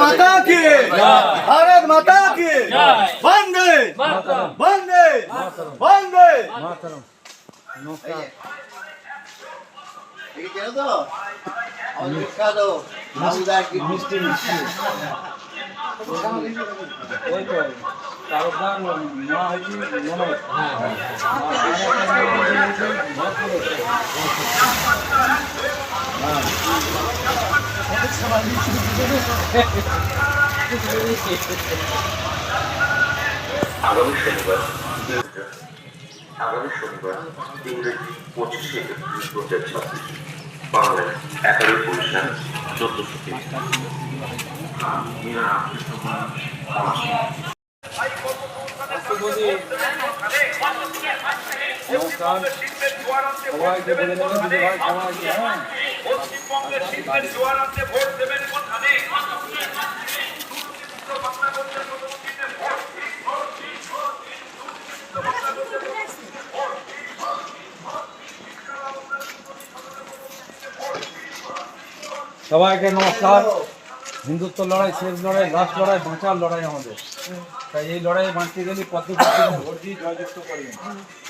माता की भारत माता की वंदे वंदे वंदे আগামী শনিবার ইংরেজি 25শে এপ্রিল 2026 বাংলার 11 পরিষ্ঠান 1430 পশ্চিমবঙ্গের শিল্পের জোয়ার আনতে ভোট দেবেন কোনখানে? সবাইকে নমস্কার। হিন্দুত্ব লড়াই, শেষ লড়াই, লাস্ট লড়াই, বাঁচার লড়াই আমাদের। তাই এই লড়াইয়ে বাঁচতে গেলে পদ্মপতি ভোট দিয়ে জয়যুক্ত করবেন।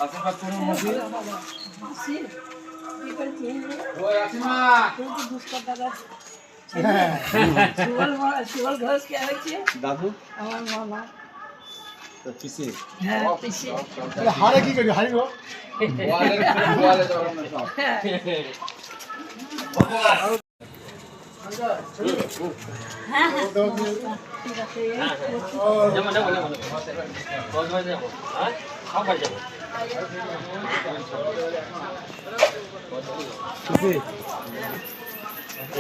আশীর্বাদ করুন মোদি। দাদু পিসি हारे की करी हारी हो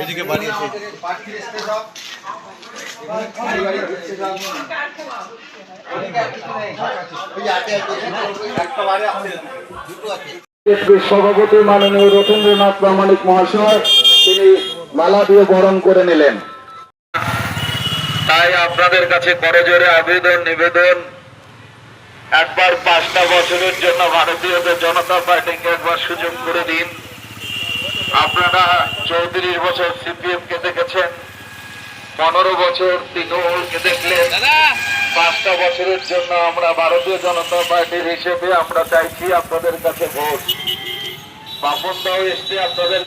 এদিকে বানিয়েছে সভাপতি মাননীয় রথেন্দ্রনাথ প্রামাণিক মহাশয় তিনি মালা দিয়ে বরণ করে নিলেন। তাই আপনাদের কাছে করজোরে আবেদন নিবেদন, একবার 5টা বছরের জন্য ভারতীয় জনতা পার্টিকে একবার সুযোগ করে দিন। আপনারা 34 বছর সিপিএম কে দেখেছেন, 15 বছর তৃণমূলকে দেখলেন। 5টা বছরের জন্য আমরা ভারতীয় জনতা পার্টির হিসেবে আমরা চাইছি আপনাদের কাছে ভোট। বাপন দাও এসছে আপনাদের